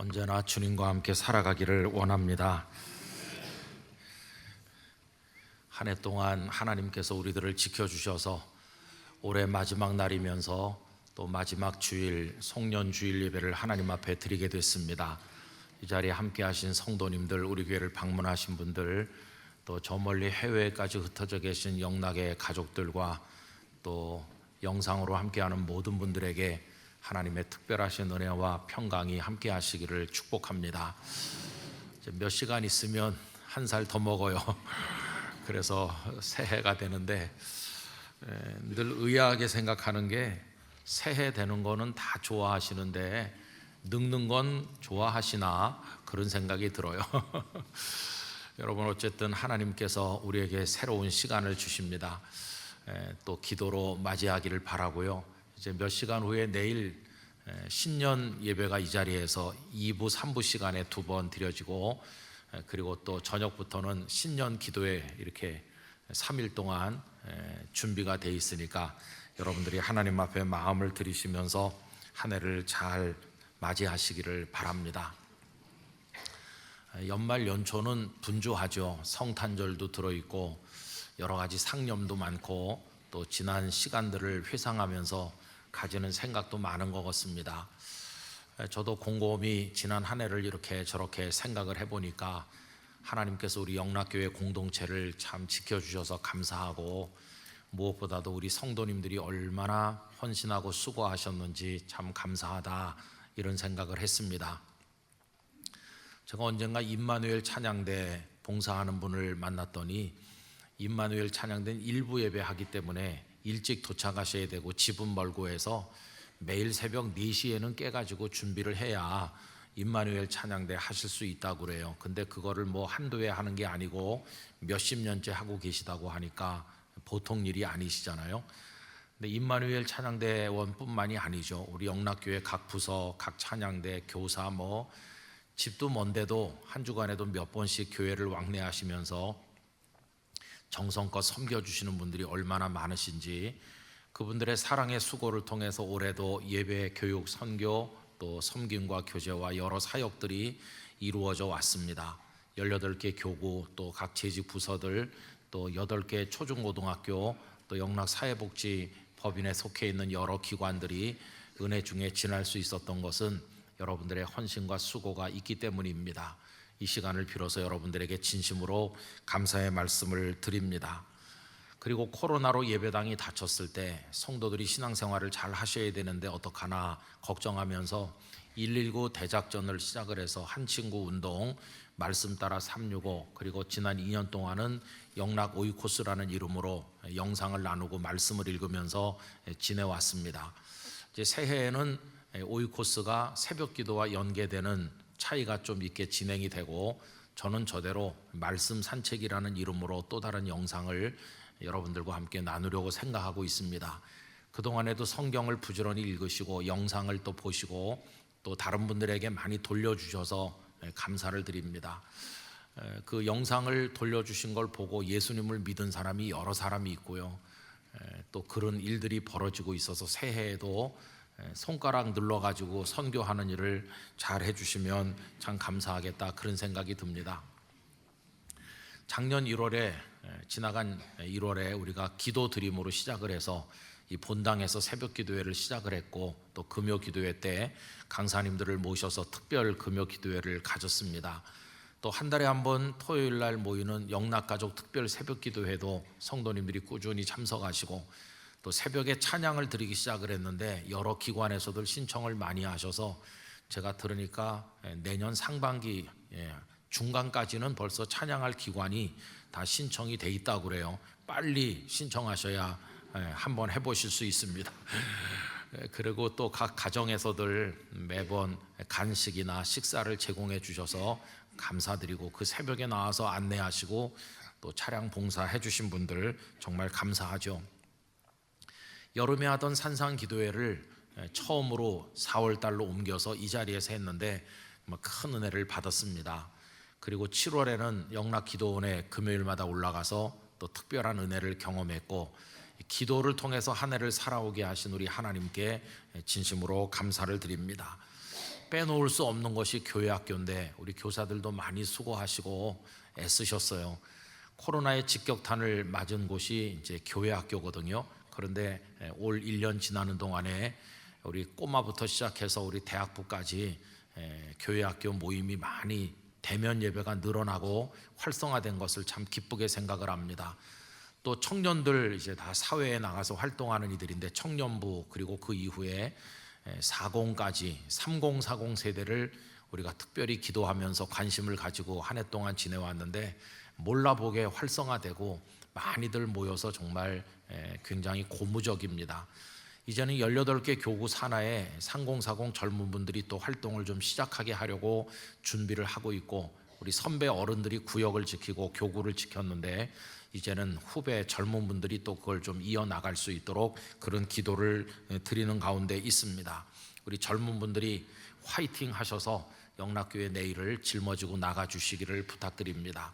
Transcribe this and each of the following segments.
언제나 주님과 함께 살아가기를 원합니다. 한 해 동안 하나님께서 우리들을 지켜주셔서 올해 마지막 날이면서 또 마지막 주일 송년 주일 예배를 하나님 앞에 드리게 됐습니다. 이 자리에 함께 하신 성도님들, 우리 교회를 방문하신 분들, 또 저 멀리 해외까지 흩어져 계신 영락의 가족들과 또 영상으로 함께하는 모든 분들에게 하나님의 특별하신 은혜와 평강이 함께 하시기를 축복합니다. 이제 몇 시간 있으면 한 살 더 먹어요. 그래서 새해가 되는데 늘 의아하게 생각하는 게 새해 되는 거는 다 좋아하시는데 늙는 건 좋아하시나 그런 생각이 들어요. 여러분, 어쨌든 하나님께서 우리에게 새로운 시간을 주십니다. 또 기도로 맞이하기를 바라고요. 이제 몇 시간 후에 내일 신년 예배가 이 자리에서 2부, 3부 시간에 2번 드려지고, 그리고 또 저녁부터는 신년 기도회 이렇게 3일 동안 준비가 돼 있으니까 여러분들이 하나님 앞에 마음을 들이시면서 한 해를 잘 맞이하시기를 바랍니다. 연말 연초는 분주하죠. 성탄절도 들어있고 여러 가지 상념도 많고 또 지난 시간들을 회상하면서 가지는 생각도 많은 것 같습니다. 저도 곰곰이 지난 한 해를 이렇게 저렇게 생각을 해보니까 하나님께서 우리 영락교회 공동체를 참 지켜주셔서 감사하고, 무엇보다도 우리 성도님들이 얼마나 헌신하고 수고하셨는지 참 감사하다, 이런 생각을 했습니다. 제가 언젠가 임마누엘 찬양대 봉사하는 분을 만났더니 임마누엘 찬양대는 일부 예배하기 때문에 일찍 도착하셔야 되고 집은 멀고 해서 매일 새벽 4시에는 깨가지고 준비를 해야 임마누엘 찬양대 하실 수 있다고 그래요. 근데 그거를 뭐 한두 해 하는 게 아니고 몇십 년째 하고 계시다고 하니까 보통 일이 아니시잖아요. 근데 임마누엘 찬양대원뿐만이 아니죠. 우리 영락교회 각 부서, 각 찬양대, 교사, 뭐 집도 먼데도 한 주간에도 몇 번씩 교회를 왕래하시면서 정성껏 섬겨주시는 분들이 얼마나 많으신지, 그분들의 사랑의 수고를 통해서 올해도 예배, 교육, 선교, 또 섬김과 교제와 여러 사역들이 이루어져 왔습니다. 18개 교구, 또 각 재직 부서들, 또 8개 초중고등학교, 또 영락사회복지법인에 속해 있는 여러 기관들이 은혜 중에 지날 수 있었던 것은 여러분들의 헌신과 수고가 있기 때문입니다. 이 시간을 빌어서 여러분들에게 진심으로 감사의 말씀을 드립니다. 그리고 코로나로 예배당이 닫혔을 때 성도들이 신앙생활을 잘 하셔야 되는데 어떡하나 걱정하면서 119 대작전을 시작을 해서 한 친구 운동, 말씀 따라 365, 그리고 지난 2년 동안은 영락 오이코스라는 이름으로 영상을 나누고 말씀을 읽으면서 지내왔습니다. 이제 새해에는 오이코스가 새벽 기도와 연계되는 차이가 좀 있게 진행이 되고, 저는 저대로 말씀 산책이라는 이름으로 또 다른 영상을 여러분들과 함께 나누려고 생각하고 있습니다. 그동안에도 성경을 부지런히 읽으시고 영상을 또 보시고 또 다른 분들에게 많이 돌려주셔서 감사를 드립니다. 그 영상을 돌려주신 걸 보고 예수님을 믿은 사람이 여러 사람이 있고요. 또 그런 일들이 벌어지고 있어서 새해에도 손가락 눌러가지고 선교하는 일을 잘 해주시면 참 감사하겠다, 그런 생각이 듭니다. 작년 1월에 지나간 1월에 우리가 기도 드림으로 시작을 해서 이 본당에서 새벽 기도회를 시작을 했고, 또 금요 기도회 때 강사님들을 모셔서 특별 금요 기도회를 가졌습니다. 또 한 달에 한 번 토요일 날 모이는 영락가족 특별 새벽 기도회도 성도님들이 꾸준히 참석하시고, 또 새벽에 찬양을 드리기 시작을 했는데 여러 기관에서들 신청을 많이 하셔서 제가 들으니까 내년 상반기 중간까지는 벌써 찬양할 기관이 다 신청이 돼 있다고 그래요. 빨리 신청하셔야 한번 해보실 수 있습니다. 그리고 또 각 가정에서들 매번 간식이나 식사를 제공해 주셔서 감사드리고, 그 새벽에 나와서 안내하시고 또 차량 봉사해 주신 분들 정말 감사하죠. 여름에 하던 산상 기도회를 처음으로 4월 달로 옮겨서 이 자리에서 했는데 큰 은혜를 받았습니다. 그리고 7월에는 영락기도원에 금요일마다 올라가서 또 특별한 은혜를 경험했고, 기도를 통해서 한 해를 살아오게 하신 우리 하나님께 진심으로 감사를 드립니다. 빼놓을 수 없는 것이 교회 학교인데 우리 교사들도 많이 수고하시고 애쓰셨어요. 코로나의 직격탄을 맞은 곳이 이제 교회 학교거든요. 그런데 올 1년 지나는 동안에 우리 꼬마부터 시작해서 우리 대학부까지 교회 학교 모임이 많이 대면 예배가 늘어나고 활성화된 것을 참 기쁘게 생각을 합니다. 또 청년들 이제 다 사회에 나가서 활동하는 이들인데 청년부 그리고 그 이후에 40까지 3040 세대를 우리가 특별히 기도하면서 관심을 가지고 한 해 동안 지내왔는데 몰라보게 활성화되고 많이들 모여서 정말 굉장히 고무적입니다. 이제는 18개 교구 산하에 3040 젊은 분들이 또 활동을 좀 시작하게 하려고 준비를 하고 있고 우리 선배 어른들이 구역을 지키고 교구를 지켰는데 이제는 후배 젊은 분들이 또 그걸 좀 이어나갈 수 있도록 그런 기도를 드리는 가운데 있습니다. 우리 젊은 분들이 화이팅 하셔서 영락교회 내일을 짊어지고 나가주시기를 부탁드립니다.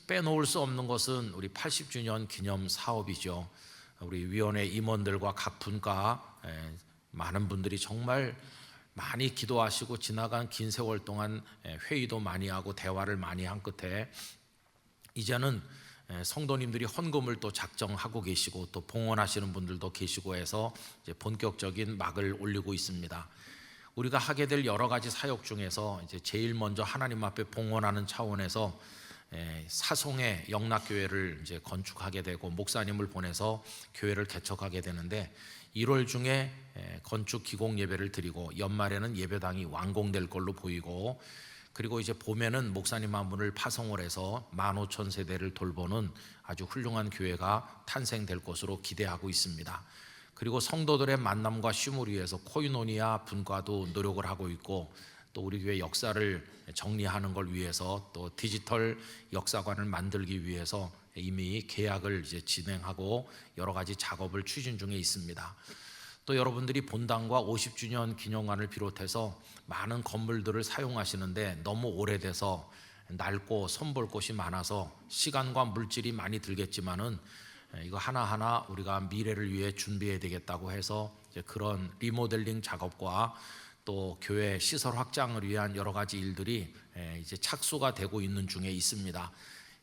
빼놓을 수 없는 것은 우리 80주년 기념 사업이죠. 우리 위원회 임원들과 각 분과 많은 분들이 정말 많이 기도하시고 지나간 긴 세월 동안 회의도 많이 하고 대화를 많이 한 끝에 이제는 성도님들이 헌금을 또 작정하고 계시고 또 봉헌하시는 분들도 계시고 해서 이제 본격적인 막을 올리고 있습니다. 우리가 하게 될 여러 가지 사역 중에서 이제 제일 먼저 하나님 앞에 봉헌하는 차원에서 사송의 영락교회를 이제 건축하게 되고 목사님을 보내서 교회를 개척하게 되는데 1월 중에 건축 기공 예배를 드리고 연말에는 예배당이 완공될 걸로 보이고 그리고 이제 봄에는 목사님 한 분을 파송을 해서 15,000세대를 돌보는 아주 훌륭한 교회가 탄생될 것으로 기대하고 있습니다. 그리고 성도들의 만남과 쉼을 위해서 코이노니아 분과도 노력을 하고 있고 또 우리 교회 역사를 정리하는 걸 위해서 또 디지털 역사관을 만들기 위해서 이미 계약을 이제 진행하고 여러 가지 작업을 추진 중에 있습니다. 또 여러분들이 본당과 50주년 기념관을 비롯해서 많은 건물들을 사용하시는데 너무 오래돼서 낡고 손볼 곳이 많아서 시간과 물질이 많이 들겠지만은 이거 하나하나 우리가 미래를 위해 준비해야 되겠다고 해서 이제 그런 리모델링 작업과 또 교회 시설 확장을 위한 여러 가지 일들이 이제 착수가 되고 있는 중에 있습니다.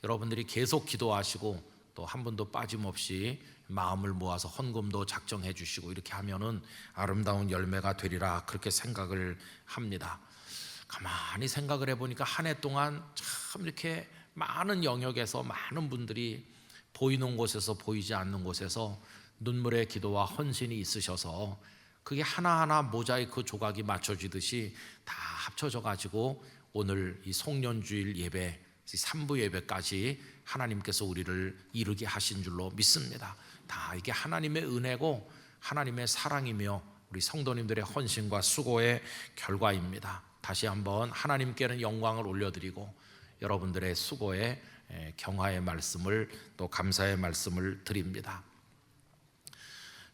여러분들이 계속 기도하시고 또 한 분도 빠짐없이 마음을 모아서 헌금도 작정해 주시고 이렇게 하면은 아름다운 열매가 되리라 그렇게 생각을 합니다. 가만히 생각을 해보니까 한 해 동안 참 이렇게 많은 영역에서 많은 분들이 보이는 곳에서 보이지 않는 곳에서 눈물의 기도와 헌신이 있으셔서 그게 하나하나 모자이크 조각이 맞춰지듯이 다 합쳐져 가지고 오늘 이 송년주일 예배 3부 예배까지 하나님께서 우리를 이르게 하신 줄로 믿습니다. 다 이게 하나님의 은혜고 하나님의 사랑이며 우리 성도님들의 헌신과 수고의 결과입니다. 다시 한번 하나님께는 영광을 올려드리고 여러분들의 수고에 경화의 말씀을 또 감사의 말씀을 드립니다.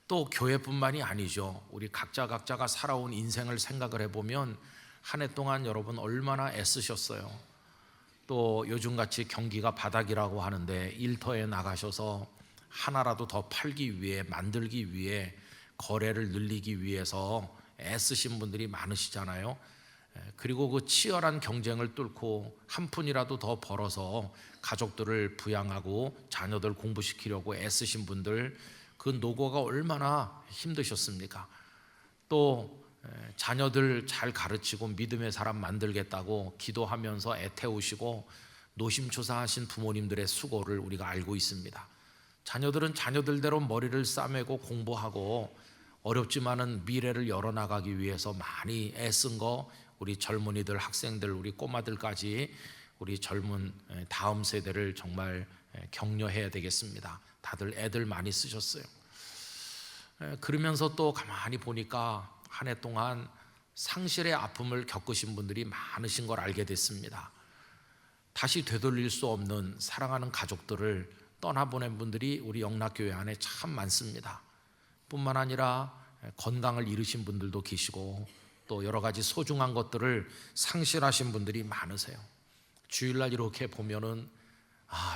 또 교회뿐만이 아니죠. 우리 각자가 살아온 인생을 생각을 해보면 한 해 동안 여러분 얼마나 애쓰셨어요. 또 요즘같이 경기가 바닥이라고 하는데 일터에 나가셔서 하나라도 더 팔기 위해 만들기 위해 거래를 늘리기 위해서 애쓰신 분들이 많으시잖아요. 그리고 그 치열한 경쟁을 뚫고 한 푼이라도 더 벌어서 가족들을 부양하고 자녀들 공부시키려고 애쓰신 분들 그 노고가 얼마나 힘드셨습니까? 또 자녀들 잘 가르치고 믿음의 사람 만들겠다고 기도하면서 애태우시고 노심초사하신 부모님들의 수고를 우리가 알고 있습니다. 자녀들은 자녀들대로 머리를 싸매고 공부하고 어렵지만은 미래를 열어나가기 위해서 많이 애쓴 거 우리 젊은이들, 학생들, 우리 꼬마들까지 우리 젊은 다음 세대를 정말 격려해야 되겠습니다. 다들 애들 많이 쓰셨어요. 그러면서 또 가만히 보니까 한 해 동안 상실의 아픔을 겪으신 분들이 많으신 걸 알게 됐습니다. 다시 되돌릴 수 없는 사랑하는 가족들을 떠나보낸 분들이 우리 영락교회 안에 참 많습니다. 뿐만 아니라 건강을 잃으신 분들도 계시고 또 여러 가지 소중한 것들을 상실하신 분들이 많으세요. 주일날 이렇게 보면은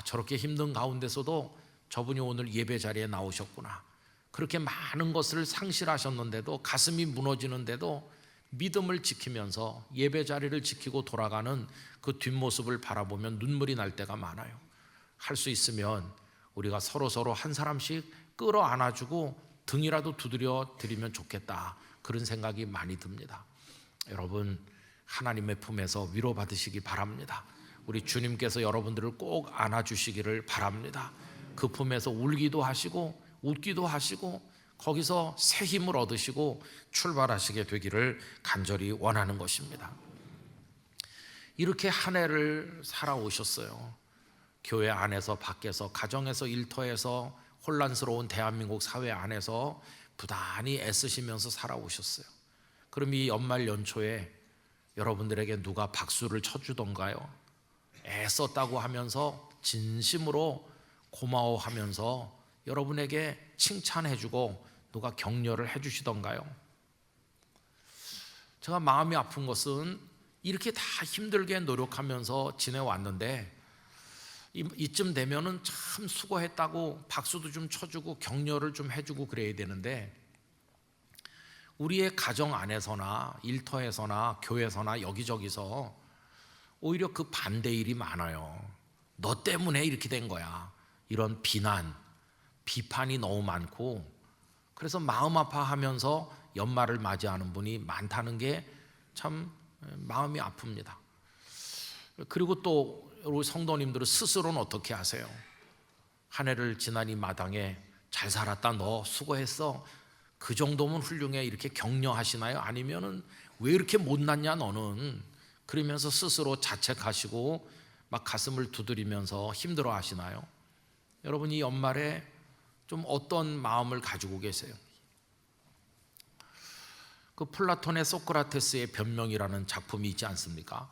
저렇게 힘든 가운데서도 저분이 오늘 예배 자리에 나오셨구나. 그렇게 많은 것을 상실하셨는데도 가슴이 무너지는데도 믿음을 지키면서 예배 자리를 지키고 돌아가는 그 뒷모습을 바라보면 눈물이 날 때가 많아요. 할 수 있으면 우리가 서로 한 사람씩 끌어안아주고 등이라도 두드려 드리면 좋겠다, 그런 생각이 많이 듭니다. 여러분, 하나님의 품에서 위로받으시기 바랍니다. 우리 주님께서 여러분들을 꼭 안아주시기를 바랍니다. 그 품에서 울기도 하시고 웃기도 하시고 거기서 새 힘을 얻으시고 출발하시게 되기를 간절히 원하는 것입니다. 이렇게 한 해를 살아오셨어요. 교회 안에서 밖에서 가정에서 일터에서 혼란스러운 대한민국 사회 안에서 부단히 애쓰시면서 살아오셨어요. 그럼 이 연말 연초에 여러분들에게 누가 박수를 쳐주던가요? 애썼다고 하면서 진심으로 고마워하면서 여러분에게 칭찬해주고 누가 격려를 해주시던가요? 제가 마음이 아픈 것은 이렇게 다 힘들게 노력하면서 지내왔는데 이쯤 되면은 참 수고했다고 박수도 좀 쳐주고 격려를 좀 해주고 그래야 되는데, 우리의 가정 안에서나 일터에서나 교회에서나 여기저기서 오히려 그 반대 일이 많아요. 너 때문에 이렇게 된 거야, 이런 비난, 비판이 너무 많고, 그래서 마음 아파하면서 연말을 맞이하는 분이 많다는 게 참 마음이 아픕니다. 그리고 또 우리 성도님들은 스스로는 어떻게 하세요? 한 해를 지난 이 마당에 잘 살았다, 너 수고했어, 그 정도면 훌륭해, 이렇게 격려하시나요? 아니면은 왜 이렇게 못났냐 너는, 그러면서 스스로 자책하시고 막 가슴을 두드리면서 힘들어 하시나요? 여러분, 이 연말에 좀 어떤 마음을 가지고 계세요? 그 플라톤의 소크라테스의 변명이라는 작품이 있지 않습니까?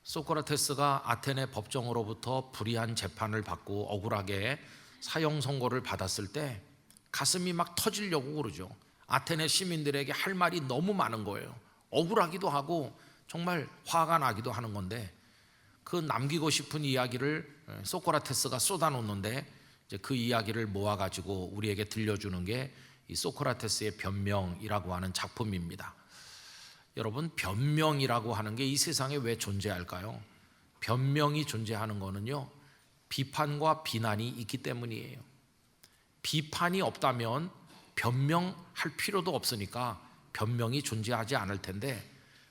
소크라테스가 아테네 법정으로부터 불이한 재판을 받고 억울하게 사형 선고를 받았을 때 가슴이 막 터지려고 그러죠. 아테네 시민들에게 할 말이 너무 많은 거예요. 억울하기도 하고 정말 화가 나기도 하는 건데, 그 남기고 싶은 이야기를 소크라테스가 쏟아놓는데 이제 그 이야기를 모아가지고 우리에게 들려주는 게 이 소크라테스의 변명이라고 하는 작품입니다. 여러분, 변명이라고 하는 게 이 세상에 왜 존재할까요? 변명이 존재하는 거는요, 비판과 비난이 있기 때문이에요. 비판이 없다면 변명할 필요도 없으니까 변명이 존재하지 않을 텐데,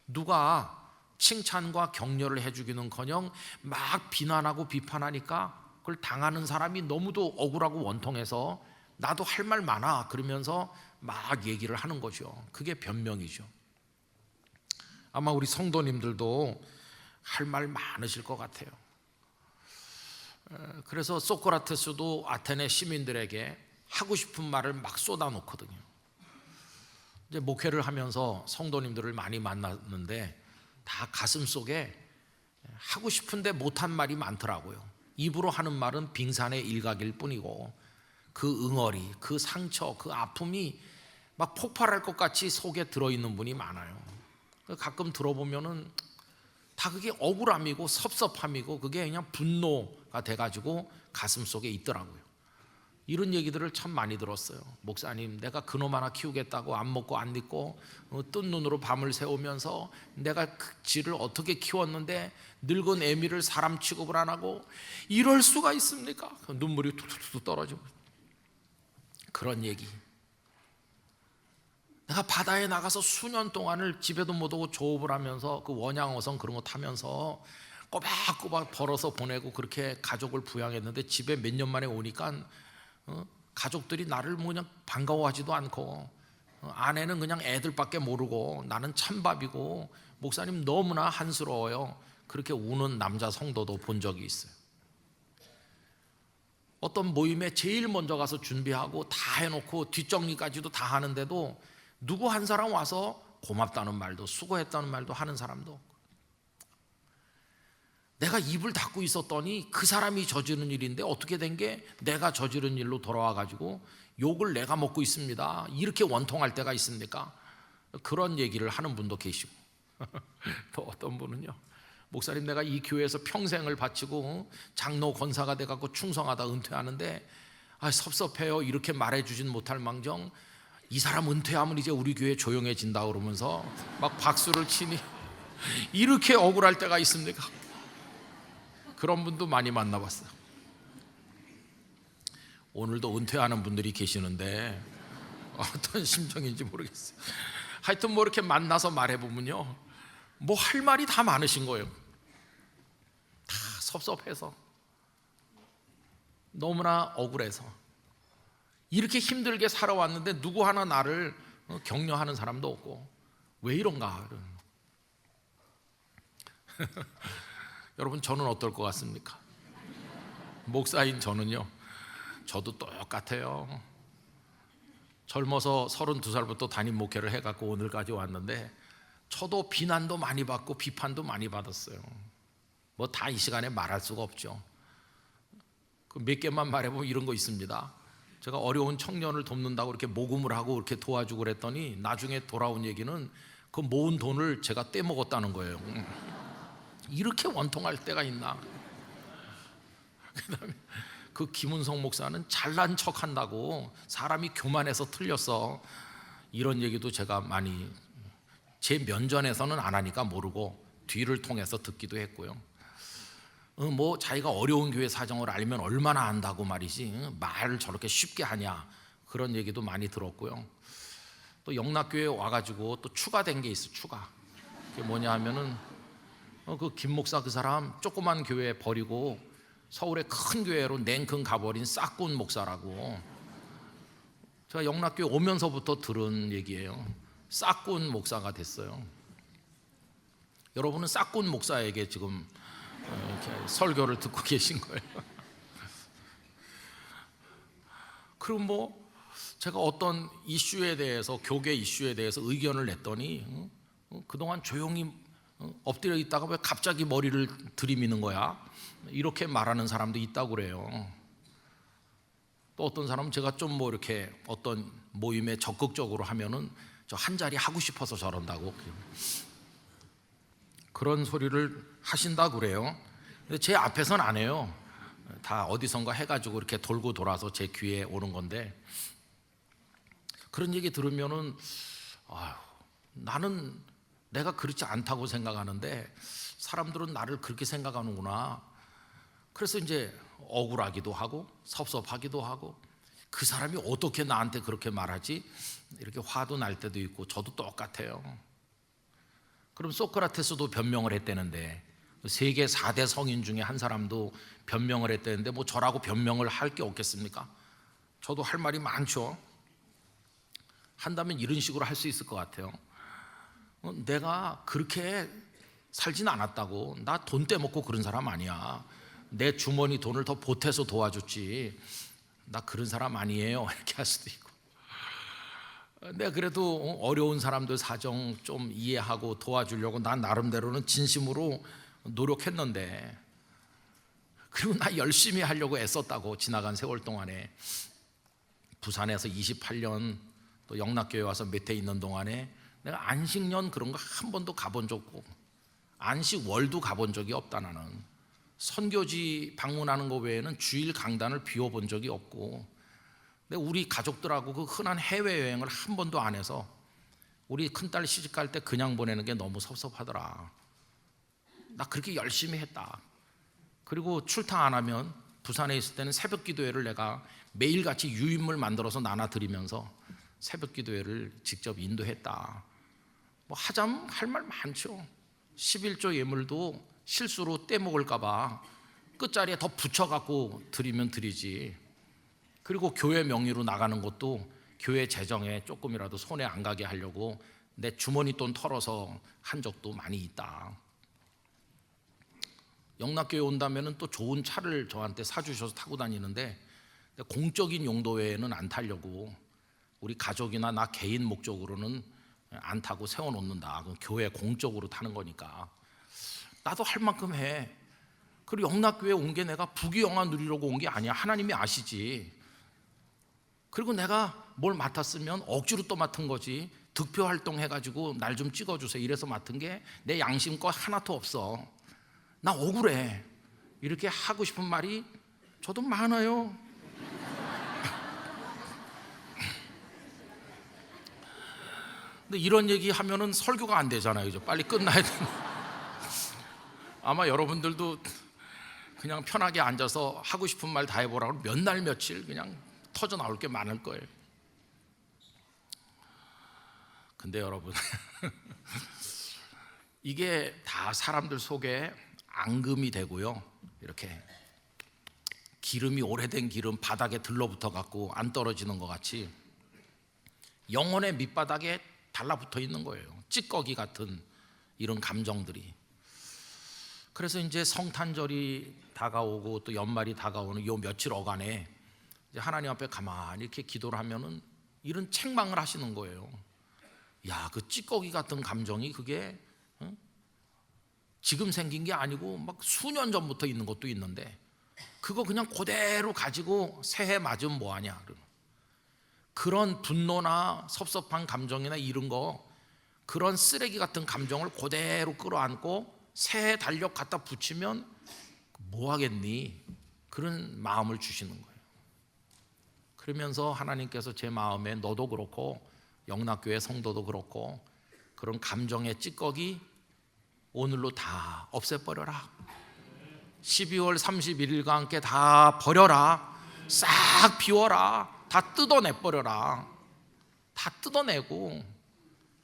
누가 칭찬과 격려를 해주기는커녕 막 비난하고 비판하니까 그걸 당하는 사람이 너무도 억울하고 원통해서 나도 할 말 많아 그러면서 막 얘기를 하는 거죠. 그게 변명이죠. 아마 우리 성도님들도 할 말 많으실 것 같아요. 그래서 소크라테스도 아테네 시민들에게 하고 싶은 말을 막 쏟아놓거든요. 이제 목회를 하면서 성도님들을 많이 만났는데 다 가슴 속에 하고 싶은데 못한 말이 많더라고요. 입으로 하는 말은 빙산의 일각일 뿐이고, 그 응어리, 그 상처, 그 아픔이 막 폭발할 것 같이 속에 들어있는 분이 많아요. 가끔 들어보면은 다 그게 억울함이고 섭섭함이고 그게 그냥 분노가 돼가지고 가슴 속에 있더라고요. 이런 얘기들을 참 많이 들었어요. 목사님, 내가 그놈 하나 키우겠다고 안 먹고 안 입고 뜬 눈으로 밤을 새우면서 내가 그 쥐를 어떻게 키웠는데 늙은 애미를 사람 취급을 안 하고 이럴 수가 있습니까? 눈물이 툭툭툭 떨어지고. 그런 얘기. 내가 바다에 나가서 수년 동안을 집에도 못 오고 조업을 하면서 그 원양어선 그런 거 타면서 꼬박꼬박 벌어서 보내고 그렇게 가족을 부양했는데 집에 몇 년 만에 오니까 가족들이 나를 뭐 그냥 반가워하지도 않고, 아내는 그냥 애들밖에 모르고 나는 찬밥이고 목사님 너무나 한스러워요, 그렇게 우는 남자 성도도 본 적이 있어요. 어떤 모임에 제일 먼저 가서 준비하고 다 해놓고 뒷정리까지도 다 하는데도 누구 한 사람 와서 고맙다는 말도 수고했다는 말도 하는 사람도 없고, 내가 입을 닫고 있었더니 그 사람이 저지른 일인데 어떻게 된 게 내가 저지른 일로 돌아와 가지고 욕을 내가 먹고 있습니다, 이렇게 원통할 때가 있습니까? 그런 얘기를 하는 분도 계시고 또 어떤 분은요, 목사님 내가 이 교회에서 평생을 바치고 장로 권사가 돼갖고 충성하다 은퇴하는데 섭섭해요, 이렇게 말해주진 못할 망정 이 사람 은퇴하면 이제 우리 교회 조용해진다 그러면서 막 박수를 치니 이렇게 억울할 때가 있습니까? 그런 분도 많이 만나봤어요. 오늘도 은퇴하는 분들이 계시는데 어떤 심정인지 모르겠어요. 하여튼 뭐 이렇게 만나서 말해보면요, 뭐 할 말이 다 많으신 거예요. 다 섭섭해서, 너무나 억울해서, 이렇게 힘들게 살아왔는데 누구 하나 나를 격려하는 사람도 없고, 왜 이런가. 여러분, 저는 어떨 것 같습니까? 목사인 저는요, 저도 똑같아요. 젊어서 32살부터 담임 목회를 해갖고 오늘까지 왔는데 저도 비난도 많이 받고 비판도 많이 받았어요. 뭐 다 이 시간에 말할 수가 없죠. 그 몇 개만 말해보면 이런 거 있습니다. 제가 어려운 청년을 돕는다고 이렇게 모금을 하고 이렇게 도와주고 그랬더니 나중에 돌아온 얘기는 그 모은 돈을 제가 떼먹었다는 거예요. 이렇게 원통할 때가 있나. 그다음에 그 김은성 목사는 잘난 척한다고 사람이 교만해서 틀렸어, 이런 얘기도 제가 많이, 제 면전에서는 안 하니까 모르고 뒤를 통해서 듣기도 했고요. 뭐 자기가 어려운 교회 사정을 알면 얼마나 안다고 말이지, 말을 저렇게 쉽게 하냐, 그런 얘기도 많이 들었고요. 또 영락교회에 와가지고 또 추가된 게 있어. 추가. 그게 뭐냐 하면은 그 김 목사 그 사람 조그만 교회 버리고 서울의 큰 교회로 냉큼 가버린 싹군 목사라고. 제가 영락교회 오면서부터 들은 얘기예요. 싹군 목사가 됐어요. 여러분은 싹군 목사에게 지금 이렇게 설교를 듣고 계신 거예요. 그럼 뭐 제가 어떤 이슈에 대해서, 교계 이슈에 대해서 의견을 냈더니 그동안 조용히 엎드려 있다가 왜 갑자기 머리를 들이미는 거야, 이렇게 말하는 사람도 있다고 그래요. 또 어떤 사람은 제가 좀 뭐 이렇게 어떤 모임에 적극적으로 하면은 저 한 자리 하고 싶어서 저런다고 그런 소리를 하신다고 그래요. 근데 제 앞에서는 안 해요. 다 어디선가 해가지고 이렇게 돌고 돌아서 제 귀에 오는 건데, 그런 얘기 들으면은 아유, 나는 내가 그렇지 않다고 생각하는데 사람들은 나를 그렇게 생각하는구나. 그래서 이제 억울하기도 하고 섭섭하기도 하고, 그 사람이 어떻게 나한테 그렇게 말하지, 이렇게 화도 날 때도 있고. 저도 똑같아요. 그럼 소크라테스도 변명을 했다는데, 세계 4대 성인 중에 한 사람도 변명을 했다는데 뭐 저라고 변명을 할 게 없겠습니까? 저도 할 말이 많죠. 한다면 이런 식으로 할 수 있을 것 같아요. 내가 그렇게 살진 않았다고, 나 돈 떼먹고 그런 사람 아니야, 내 주머니 돈을 더 보태서 도와줬지, 나 그런 사람 아니에요, 이렇게 할 수도 있고. 내가 그래도 어려운 사람들 사정 좀 이해하고 도와주려고 난 나름대로는 진심으로 노력했는데, 그리고 나 열심히 하려고 애썼다고, 지나간 세월 동안에 부산에서 28년 또 영락교회 와서 몇 해 있는 동안에 내가 안식년 그런 거 한 번도 가본 적 없고, 안식월도 가본 적이 없다. 나는 선교지 방문하는 거 외에는 주일 강단을 비워본 적이 없고, 근데 우리 가족들하고 그 흔한 해외여행을 한 번도 안 해서 우리 큰딸 시집갈 때 그냥 보내는 게 너무 섭섭하더라. 나 그렇게 열심히 했다. 그리고 출타 안 하면 부산에 있을 때는 새벽 기도회를 내가 매일같이 유인물 만들어서 나눠드리면서 새벽 기도회를 직접 인도했다. 뭐 하자면 할 말 많죠. 11조 예물도 실수로 떼먹을까 봐 끝자리에 더 붙여갖고 드리면 드리지. 그리고 교회 명의로 나가는 것도 교회 재정에 조금이라도 손에 안 가게 하려고 내 주머니 돈 털어서 한 적도 많이 있다. 영락교회 온다면 또 좋은 차를 저한테 사주셔서 타고 다니는데, 공적인 용도 외에는 안 타려고, 우리 가족이나 나 개인 목적으로는 안 타고 세워놓는다. 교회 공적으로 타는 거니까 나도 할 만큼 해. 그리고 영락교회 온 게 내가 부귀영화 누리려고 온 게 아니야. 하나님이 아시지. 그리고 내가 뭘 맡았으면 억지로 또 맡은 거지. 득표 활동 해가지고 날 좀 찍어주세요 이래서 맡은 게 내 양심껏 하나도 없어. 나 억울해. 이렇게 하고 싶은 말이 저도 많아요. 근데 이런 얘기 하면은 설교가 안 되잖아요. 그죠? 빨리 끝나야 되는. 아마 여러분들도 그냥 편하게 앉아서 하고 싶은 말 다 해보라고 몇 날 며칠 그냥 터져 나올 게 많을 거예요. 근데 여러분 이게 다 사람들 속에 앙금이 되고요, 이렇게 기름이, 오래된 기름 바닥에 들러붙어 갖고 안 떨어지는 것 같이 영혼의 밑바닥에 달라붙어 있는 거예요. 찌꺼기 같은 이런 감정들이. 그래서 이제 성탄절이 다가오고 또 연말이 다가오는 요 며칠 어간에 이제 하나님 앞에 가만히 이렇게 기도를 하면은 이런 책망을 하시는 거예요. 야, 그 찌꺼기 같은 감정이 그게 지금 생긴 게 아니고 막 수년 전부터 있는 것도 있는데 그거 그냥 그대로 가지고 새해 맞으면 뭐하냐. 그런 분노나 섭섭한 감정이나 이런 거, 그런 쓰레기 같은 감정을 그대로 끌어안고 새해 달력 갖다 붙이면 뭐하겠니? 그런 마음을 주시는 거예요. 그러면서 하나님께서 제 마음에 너도 그렇고 영락교회 성도도 그렇고 그런 감정의 찌꺼기 오늘로 다 없애버려라. 12월 31일과 함께 다 버려라. 싹 비워라. 다 뜯어내버려라. 다 뜯어내고,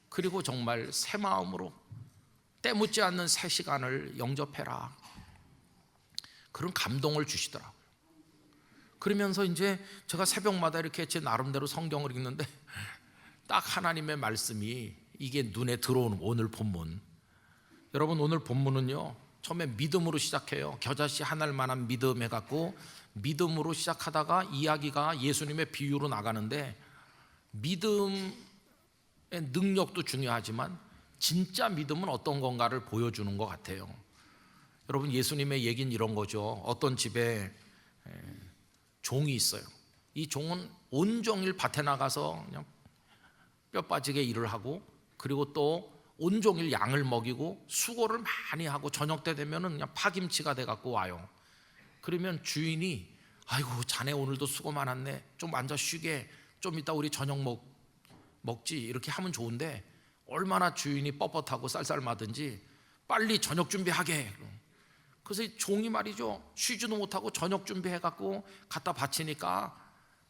그리고 정말 새 마음으로 때묻지 않는 새 시간을 영접해라. 그런 감동을 주시더라고요. 그러면서 이제 제가 새벽마다 이렇게 제 나름대로 성경을 읽는데 딱 하나님의 말씀이 이게 눈에 들어오는 오늘 본문. 여러분, 오늘 본문은요 처음에 믿음으로 시작해요. 겨자씨 하나만한 믿음 해갖고 믿음으로 시작하다가 이야기가 예수님의 비유로 나가는데, 믿음의 능력도 중요하지만 진짜 믿음은 어떤 건가를 보여주는 것 같아요. 여러분, 예수님의 얘기는 이런 거죠. 어떤 집에 종이 있어요. 이 종은 온종일 밭에 나가서 그냥 뼈 빠지게 일을 하고, 그리고 또 온종일 양을 먹이고 수고를 많이 하고 저녁 때 되면은 그냥 파김치가 돼 갖고 와요. 그러면 주인이 아이고 자네 오늘도 수고 많았네, 좀 앉아 쉬게, 좀 이따 우리 저녁 먹지 이렇게 하면 좋은데 얼마나 주인이 뻣뻣하고 쌀쌀마든지 빨리 저녁 준비하게. 그래서 이 종이 말이죠, 쉬지도 못하고 저녁 준비해 갖고 갖다 바치니까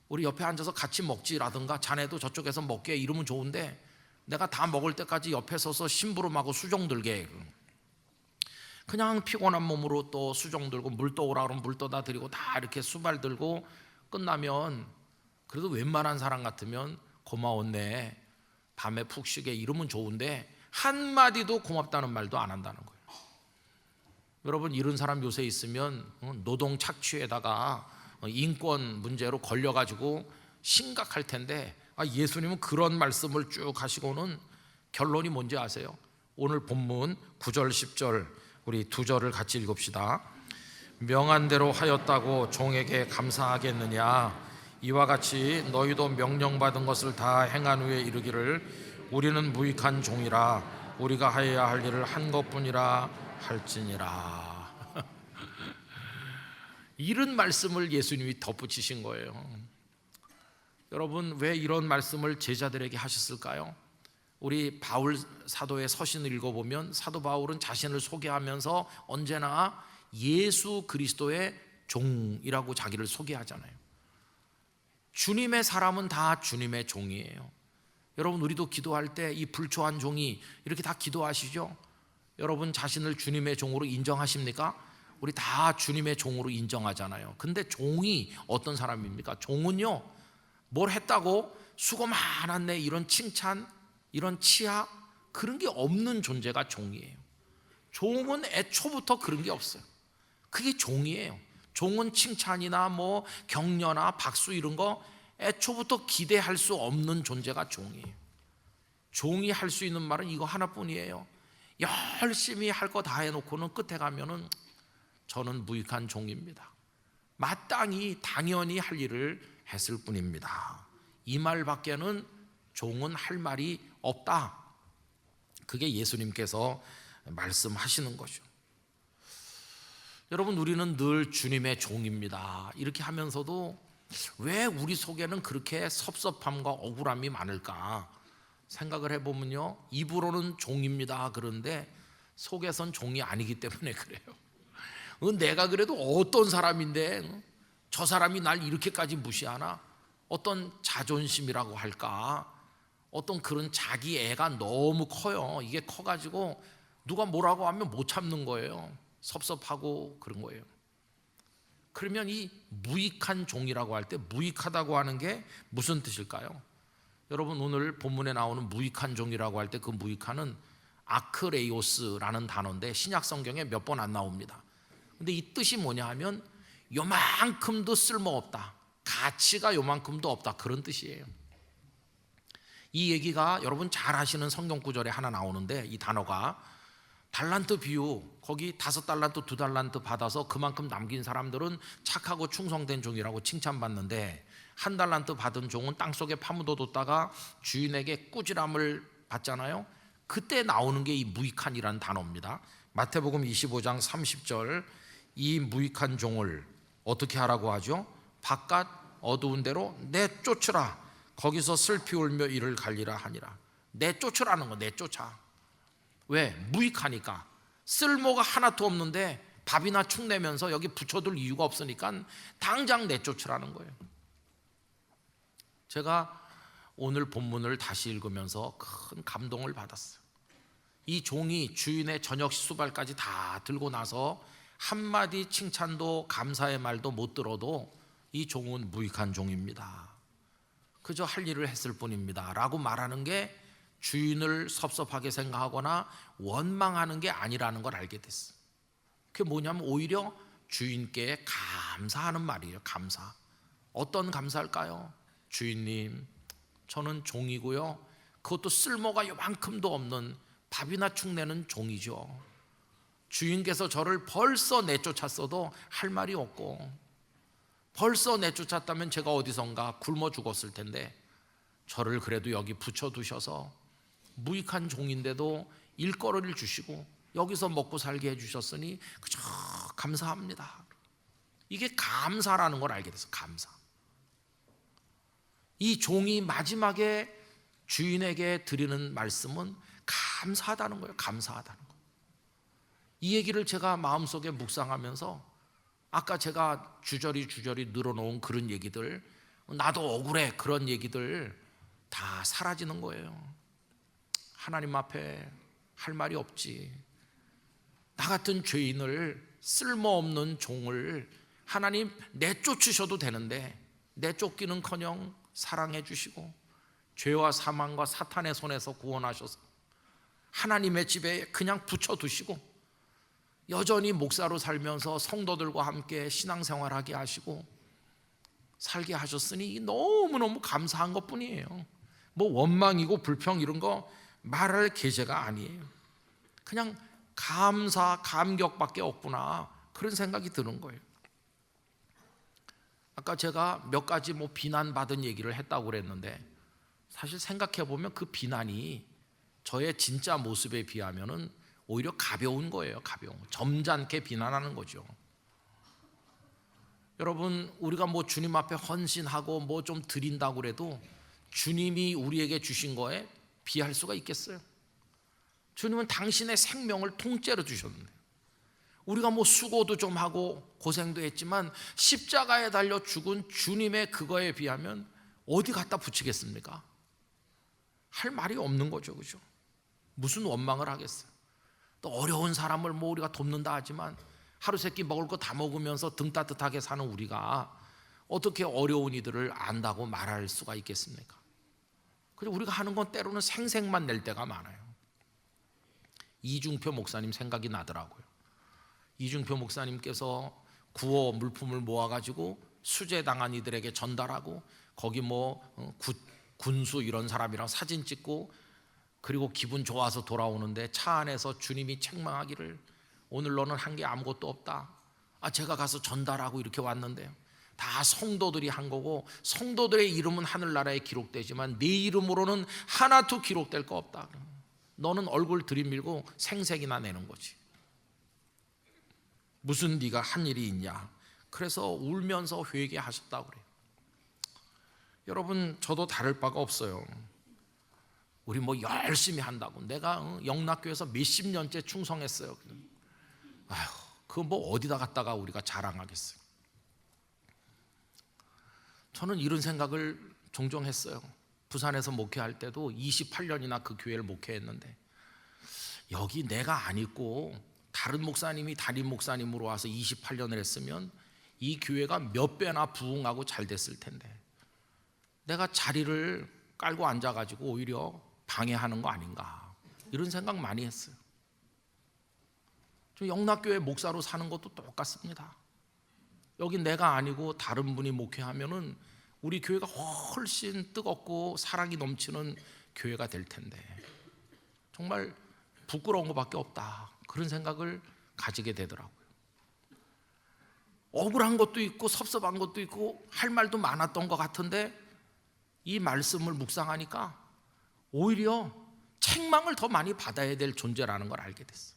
우리 옆에 앉아서 같이 먹지라든가 자네도 저쪽에서 먹게 이러면 좋은데 내가 다 먹을 때까지 옆에 서서 심부름하고 수종 들게. 그냥 피곤한 몸으로 또 수종 들고 물 떠오라 그러면 물 떠다 드리고 다 이렇게 수발 들고 끝나면 그래도 웬만한 사람 같으면 고마웠네, 밤에 푹 쉬게 이러면 좋은데 한마디도 고맙다는 말도 안 한다는 거예요. 여러분, 이런 사람 요새 있으면 노동 착취에다가 인권 문제로 걸려가지고 심각할 텐데, 예수님은 그런 말씀을 쭉 하시고는 결론이 뭔지 아세요? 오늘 본문 9절 10절 우리 두 절을 같이 읽읍시다. 명한 대로 하였다고 종에게 감사하겠느냐? 이와 같이 너희도 명령받은 것을 다 행한 후에 이르기를 우리는 무익한 종이라 우리가 하여야 할 일을 한 것뿐이라 할지니라. 이런 말씀을 예수님이 덧붙이신 거예요. 여러분, 왜 이런 말씀을 제자들에게 하셨을까요? 우리 바울 사도의 서신을 읽어보면 사도 바울은 자신을 소개하면서 언제나 예수 그리스도의 종이라고 자기를 소개하잖아요. 주님의 사람은 다 주님의 종이에요. 여러분, 우리도 기도할 때 이 불초한 종이 이렇게 다 기도하시죠? 여러분 자신을 주님의 종으로 인정하십니까? 우리 다 주님의 종으로 인정하잖아요. 근데 종이 어떤 사람입니까? 종은요, 뭘 했다고 수고 많았네 이런 칭찬, 이런 치하, 그런 게 없는 존재가 종이에요. 종은 애초부터 그런 게 없어요. 그게 종이에요. 종은 칭찬이나 뭐 격려나 박수 이런 거 애초부터 기대할 수 없는 존재가 종이에요. 종이 할 수 있는 말은 이거 하나뿐이에요. 열심히 할 거 다 해놓고는 끝에 가면은 저는 무익한 종입니다. 마땅히 당연히 할 일을 했을 뿐입니다. 이 말밖에는 종은 할 말이 없다. 그게 예수님께서 말씀하시는 거죠. 여러분, 우리는 늘 주님의 종입니다. 이렇게 하면서도 왜 우리 속에는 그렇게 섭섭함과 억울함이 많을까 생각을 해보면요, 입으로는 종입니다 그런데 속에선 종이 아니기 때문에 그래요. 내가 그래도 어떤 사람인데 저 사람이 날 이렇게까지 무시하나? 어떤 자존심이라고 할까? 어떤 그런 자기애가 너무 커요. 이게 커가지고 누가 뭐라고 하면 못 참는 거예요. 섭섭하고 그런 거예요. 그러면 이 무익한 종이라고 할 때 무익하다고 하는 게 무슨 뜻일까요? 여러분, 오늘 본문에 나오는 무익한 종이라고 할 때 그 무익한은 아크레이오스라는 단어인데 신약 성경에 몇 번 안 나옵니다. 근데 이 뜻이 뭐냐 하면 요만큼도 쓸모없다, 가치가 요만큼도 없다, 그런 뜻이에요. 이 얘기가 여러분 잘 아시는 성경 구절에 하나 나오는데, 이 단어가 달란트 비유, 거기 5달란트 2달란트 받아서 그만큼 남긴 사람들은 착하고 충성된 종이라고 칭찬받는데, 1달란트 받은 종은 땅속에 파묻어뒀다가 주인에게 꾸지람을 받잖아요. 그때 나오는 게 이 무익한이라는 단어입니다. 마태복음 25장 30절, 이 무익한 종을 어떻게 하라고 하죠? 바깥 어두운 데로 내쫓으라. 거기서 슬피 울며 이를 갈리라 하니라. 내쫓으라는 거, 내쫓아. 왜? 무익하니까. 쓸모가 하나도 없는데 밥이나 축 내면서 여기 붙여둘 이유가 없으니까 당장 내쫓으라는 거예요. 제가 오늘 본문을 다시 읽으면서 큰 감동을 받았어요. 이 종이 주인의 저녁 수발까지 다 들고 나서 한마디 칭찬도 감사의 말도 못 들어도 이 종은 무익한 종입니다. 그저 할 일을 했을 뿐입니다 라고 말하는 게 주인을 섭섭하게 생각하거나 원망하는 게 아니라는 걸 알게 됐어요. 그게 뭐냐면 오히려 주인께 감사하는 말이에요. 감사. 어떤 감사일까요? 주인님, 저는 종이고요, 그것도 쓸모가 요만큼도 없는 밥이나 축 내는 종이죠. 주인께서 저를 벌써 내쫓았어도 할 말이 없고, 벌써 내쫓았다면 제가 어디선가 굶어 죽었을 텐데 저를 그래도 여기 붙여두셔서 무익한 종인데도 일거리를 주시고 여기서 먹고 살게 해주셨으니 그저 감사합니다. 이게 감사라는 걸 알게 됐어요. 감사. 이 종이 마지막에 주인에게 드리는 말씀은 감사하다는 거예요. 감사하다는 거. 이 얘기를 제가 마음속에 묵상하면서 아까 제가 주저리 늘어놓은 그런 얘기들, 나도 억울해, 그런 얘기들 다 사라지는 거예요. 하나님 앞에 할 말이 없지. 나 같은 죄인을, 쓸모없는 종을 하나님 내쫓으셔도 되는데 내쫓기는커녕 사랑해 주시고 죄와 사망과 사탄의 손에서 구원하셔서 하나님의 집에 그냥 붙여두시고 여전히 목사로 살면서 성도들과 함께 신앙생활하게 하시고 살게 하셨으니 너무너무 감사한 것뿐이에요. 뭐 원망이고 불평 이런 거 말할 계제가 아니에요. 그냥 감사, 감격밖에 없구나, 그런 생각이 드는 거예요. 아까 제가 몇 가지 뭐 비난받은 얘기를 했다고 그랬는데 사실 생각해 보면 그 비난이 저의 진짜 모습에 비하면은 오히려 가벼운 거예요. 가벼운, 점잖게 비난하는 거죠. 여러분, 우리가 뭐 주님 앞에 헌신하고 뭐 좀 드린다고 그래도 주님이 우리에게 주신 거에 비할 수가 있겠어요? 주님은 당신의 생명을 통째로 주셨는데 우리가 뭐 수고도 좀 하고 고생도 했지만 십자가에 달려 죽은 주님의 그거에 비하면 어디 갖다 붙이겠습니까? 할 말이 없는 거죠. 그죠? 무슨 원망을 하겠어요? 또 어려운 사람을 뭐 우리가 돕는다 하지만 하루 세끼 먹을 거 다 먹으면서 등 따뜻하게 사는 우리가 어떻게 어려운 이들을 안다고 말할 수가 있겠습니까? 그래서 우리가 하는 건 때로는 생색만 낼 때가 많아요. 이중표 목사님 생각이 나더라고요. 이중표 목사님께서 구호 물품을 모아가지고 수재당한 이들에게 전달하고 거기 뭐 군수 이런 사람이랑 사진 찍고 그리고 기분 좋아서 돌아오는데 차 안에서 주님이 책망하기를 오늘 너는 한 게 아무것도 없다. 제가 가서 전달하고 이렇게 왔는데요. 다 성도들이 한 거고 성도들의 이름은 하늘나라에 기록되지만 네 이름으로는 하나도 기록될 거 없다. 너는 얼굴 들이밀고 생색이나 내는 거지. 무슨 네가 한 일이 있냐. 그래서 울면서 회개하셨다고 그래요. 여러분, 저도 다를 바가 없어요. 우리 뭐 열심히 한다고. 내가 영락교에서 몇십 년째 충성했어요. 아휴, 그거 뭐 어디다 갖다가 우리가 자랑하겠어요. 저는 이런 생각을 종종 했어요. 부산에서 목회할 때도 28년이나 그 교회를 목회했는데, 여기 내가 안 있고 다른 목사님이 담임 목사님으로 와서 28년을 했으면 이 교회가 몇 배나 부흥하고 잘 됐을 텐데, 내가 자리를 깔고 앉아가지고 오히려 방해하는 거 아닌가, 이런 생각 많이 했어요. 저 영락교회 목사로 사는 것도 똑같습니다. 여기 내가 아니고 다른 분이 목회하면은 우리 교회가 훨씬 뜨겁고 사랑이 넘치는 교회가 될 텐데, 정말 부끄러운 것밖에 없다, 그런 생각을 가지게 되더라고요. 억울한 것도 있고 섭섭한 것도 있고 할 말도 많았던 것 같은데, 이 말씀을 묵상하니까 오히려 책망을 더 많이 받아야 될 존재라는 걸 알게 됐어요.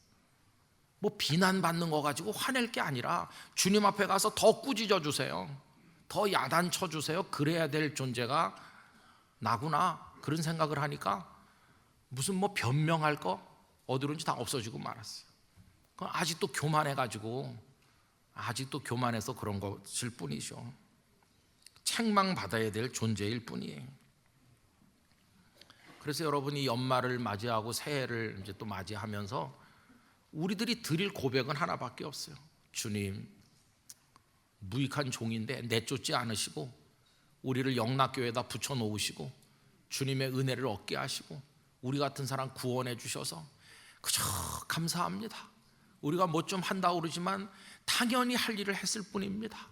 뭐 비난받는 거 가지고 화낼 게 아니라 주님 앞에 가서 더 꾸짖어 주세요, 더 야단쳐 주세요. 그래야 될 존재가 나구나, 그런 생각을 하니까 무슨 뭐 변명할 거 어디론지 다 없어지고 말았어요. 아직도 교만해가지고, 아직도 교만해서 그런 것일 뿐이죠. 책망받아야 될 존재일 뿐이에요. 그래서 여러분이 연말을 맞이하고 새해를 이제 또 맞이하면서 우리들이 드릴 고백은 하나밖에 없어요. 주님, 무익한 종인데 내쫓지 않으시고 우리를 영락교회에다 붙여놓으시고 주님의 은혜를 얻게 하시고 우리 같은 사람 구원해 주셔서 그저 감사합니다. 우리가 뭐 좀 한다고 그러지만 당연히 할 일을 했을 뿐입니다.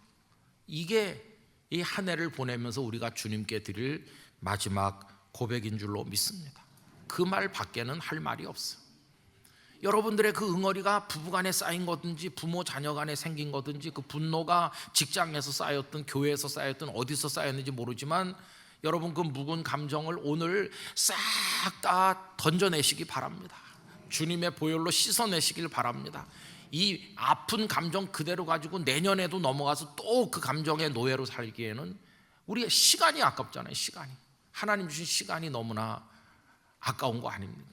이게 이 한 해를 보내면서 우리가 주님께 드릴 마지막 고백인 줄로 믿습니다. 그 말 밖에는 할 말이 없어요. 여러분들의 그 응어리가 부부간에 쌓인 거든지 부모 자녀 간에 생긴 거든지, 그 분노가 직장에서 쌓였든 교회에서 쌓였든 어디서 쌓였는지 모르지만 여러분 그 묵은 감정을 오늘 싹 다 던져내시기 바랍니다. 주님의 보혈로 씻어내시길 바랍니다. 이 아픈 감정 그대로 가지고 내년에도 넘어가서 또 그 감정의 노예로 살기에는 우리의 시간이 아깝잖아요. 시간이, 하나님 주신 시간이 너무나 아까운 거 아닙니까?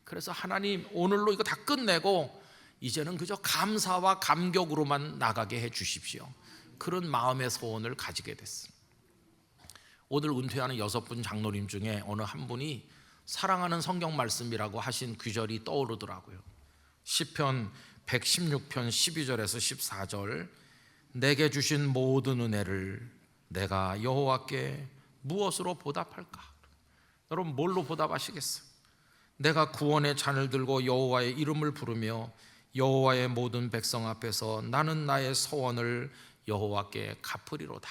그래서 하나님, 오늘로 이거 다 끝내고 이제는 그저 감사와 감격으로만 나가게 해 주십시오. 그런 마음의 소원을 가지게 됐습니다. 오늘 은퇴하는 6분 장로님 중에 어느 한 분이 사랑하는 성경 말씀이라고 하신 구절이 떠오르더라고요. 시편 116편 12절에서 14절, 내게 주신 모든 은혜를 내가 여호와께 무엇으로 보답할까? 여러분, 뭘로 보답하시겠어요? 내가 구원의 잔을 들고 여호와의 이름을 부르며 여호와의 모든 백성 앞에서 나는 나의 소원을 여호와께 갚으리로다.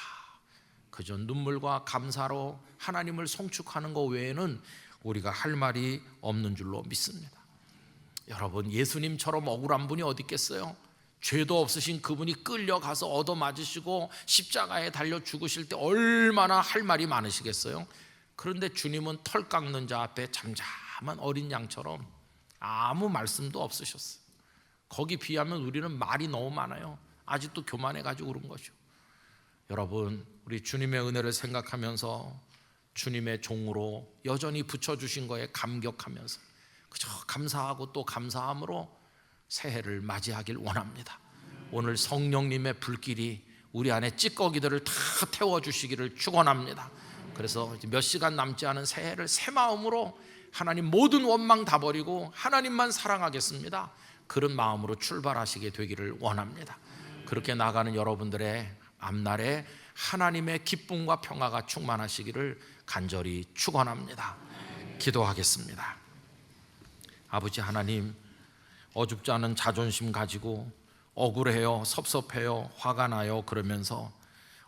그저 눈물과 감사로 하나님을 송축하는 것 외에는 우리가 할 말이 없는 줄로 믿습니다. 여러분, 예수님처럼 억울한 분이 어디 있겠어요? 죄도 없으신 그분이 끌려가서 얻어맞으시고 십자가에 달려 죽으실 때 얼마나 할 말이 많으시겠어요? 그런데 주님은 털 깎는 자 앞에 잠잠한 어린 양처럼 아무 말씀도 없으셨어요. 거기 비하면 우리는 말이 너무 많아요. 아직도 교만해가지고 그런 거죠. 여러분, 우리 주님의 은혜를 생각하면서 주님의 종으로 여전히 붙여주신 거에 감격하면서 그저 감사하고 또 감사함으로 새해를 맞이하길 원합니다. 오늘 성령님의 불길이 우리 안에 찌꺼기들을 다 태워주시기를 축원합니다. 그래서 몇 시간 남지 않은 새해를 새 마음으로 하나님 모든 원망 다 버리고 하나님만 사랑하겠습니다, 그런 마음으로 출발하시게 되기를 원합니다. 그렇게 나가는 여러분들의 앞날에 하나님의 기쁨과 평화가 충만하시기를 간절히 축원합니다. 기도하겠습니다. 아버지 하나님, 어줍지 않은 자존심 가지고 억울해요, 섭섭해요, 화가 나요 그러면서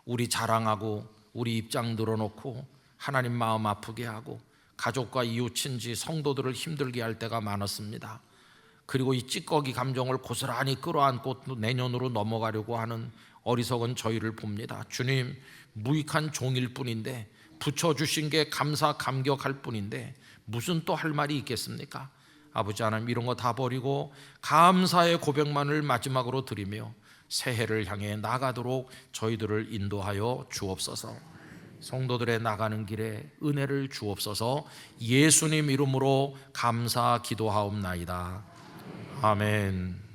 우리 자랑하고 우리 입장 늘어놓고 하나님 마음 아프게 하고 가족과 이웃 친지 성도들을 힘들게 할 때가 많았습니다. 그리고 이 찌꺼기 감정을 고스란히 끌어안고 또 내년으로 넘어가려고 하는 어리석은 저희를 봅니다. 주님, 무익한 종일 뿐인데, 붙여주신 게 감사 감격할 뿐인데 무슨 또 할 말이 있겠습니까? 아버지 하나님, 이런 거 다 버리고 감사의 고백만을 마지막으로 드리며 새해를 향해 나가도록 저희들을 인도하여 주옵소서. 성도들의 나가는 길에 은혜를 주옵소서. 예수님 이름으로 감사 기도하옵나이다. 아멘.